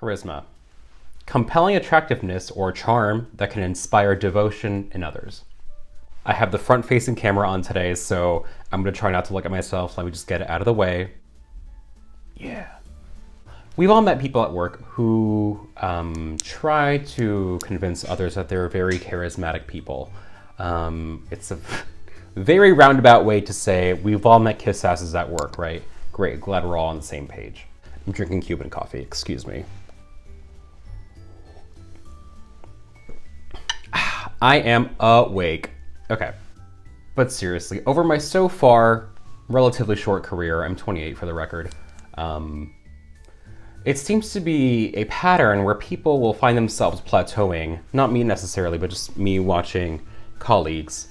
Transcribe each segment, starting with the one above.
Charisma. Compelling attractiveness or charm that can inspire devotion in others. I have the front-facing camera on today, so I'm going to try not to look at myself. Let me just get it out of the way. Yeah. We've all met people at work who try to convince others that they're very charismatic people. It's a very roundabout way to say we've all met kiss asses at work, right? Great, glad we're all on the same page. I'm drinking Cuban coffee, excuse me. I am awake. Okay, but seriously, over my so far relatively short career, I'm 28 for the record, it seems to be a pattern where people will find themselves plateauing, not me necessarily, but just me watching colleagues,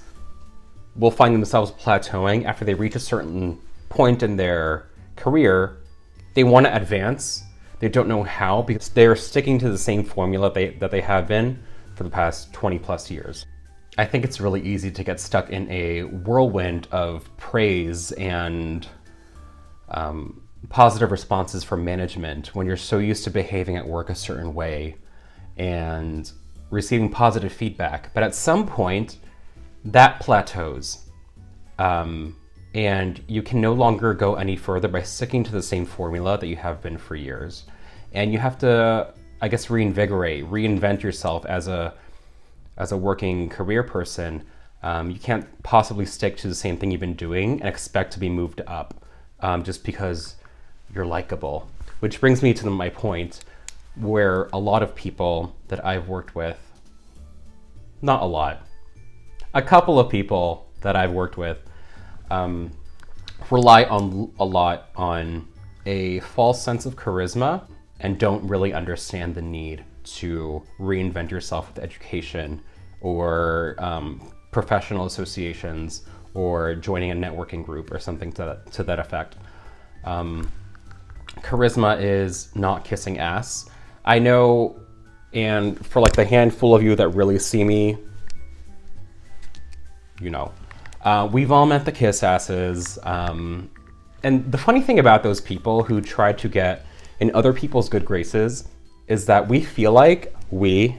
will find themselves plateauing after they reach a certain point in their career. They want to advance, they don't know how because they're sticking to the same formula that they have been for the past 20 plus years. I think it's really easy to get stuck in a whirlwind of praise and positive responses from management when you're so used to behaving at work a certain way and receiving positive feedback. But at some point, that plateaus. And you can no longer go any further by sticking to the same formula that you have been for years. And you have to, I guess, reinvent yourself as a working career person. You can't possibly stick to the same thing you've been doing and expect to be moved up just because you're likable. Which brings me to my point where a lot of people that I've worked with, not a lot, a couple of people that I've worked with rely a lot on a false sense of charisma and don't really understand the need to reinvent yourself with education or professional associations or joining a networking group or something to that effect. Charisma is not kissing ass. I know, and for like the handful of you that really see me, you know, we've all met the kiss asses. And the funny thing about those people who try to get in other people's good graces is that we feel like we've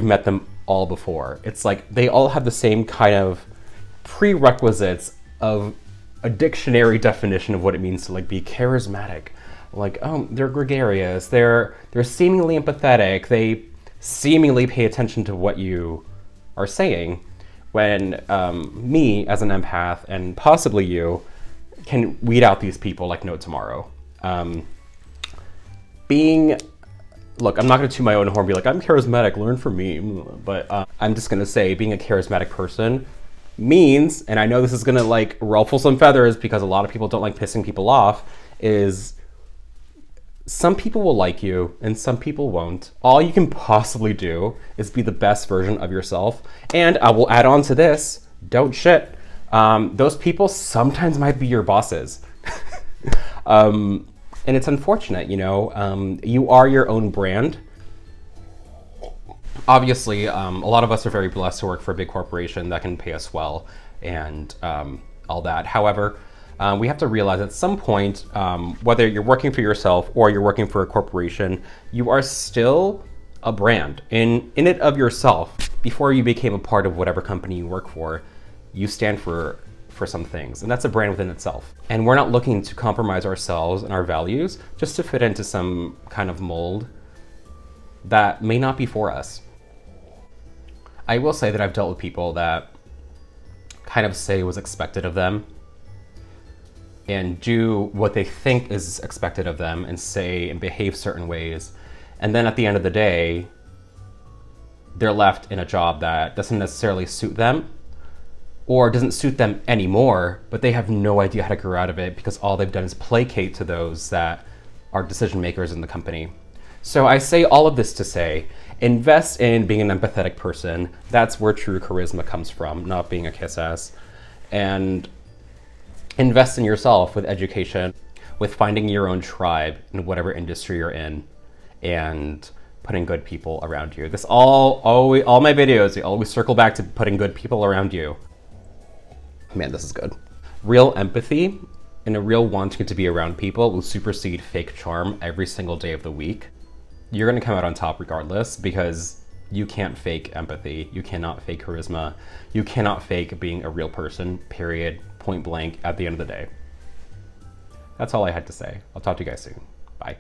met them all before. It's like they all have the same kind of prerequisites of a dictionary definition of what it means to like be charismatic. Like, oh, they're gregarious, they're seemingly empathetic, they seemingly pay attention to what you are saying, when me as an empath and possibly you can weed out these people like no tomorrow. Look, I'm not going to toot my own horn and be like, I'm charismatic, learn from me. But I'm just going to say being a charismatic person means, and I know this is going to like ruffle some feathers because a lot of people don't like pissing people off, is some people will like you and some people won't. All you can possibly do is be the best version of yourself. And I will add on to this, don't shit. Those people sometimes might be your bosses. And it's unfortunate, you know, you are your own brand. Obviously, a lot of us are very blessed to work for a big corporation that can pay us well and all that. However, we have to realize at some point, whether you're working for yourself or you're working for a corporation, you are still a brand in it of yourself. Before you became a part of whatever company you work for, you stand for some things, and that's a brand within itself. And we're not looking to compromise ourselves and our values just to fit into some kind of mold that may not be for us. I will say that I've dealt with people that kind of say what's expected of them and do what they think is expected of them and say and behave certain ways. And then at the end of the day, they're left in a job that doesn't necessarily suit them or doesn't suit them anymore, but they have no idea how to grow out of it because all they've done is placate to those that are decision makers in the company. So I say all of this to say, invest in being an empathetic person. That's where true charisma comes from, not being a kiss ass. And invest in yourself with education, with finding your own tribe in whatever industry you're in, and putting good people around you. This all my videos, they always circle back to putting good people around you. Man, this is good. Real empathy and a real wanting to be around people will supersede fake charm every single day of the week, you're gonna come out on top regardless, because you can't fake empathy, you cannot fake charisma, you cannot fake being a real person, period, point blank, at the end of the day. That's all I had to say. I'll talk to you guys soon. Bye.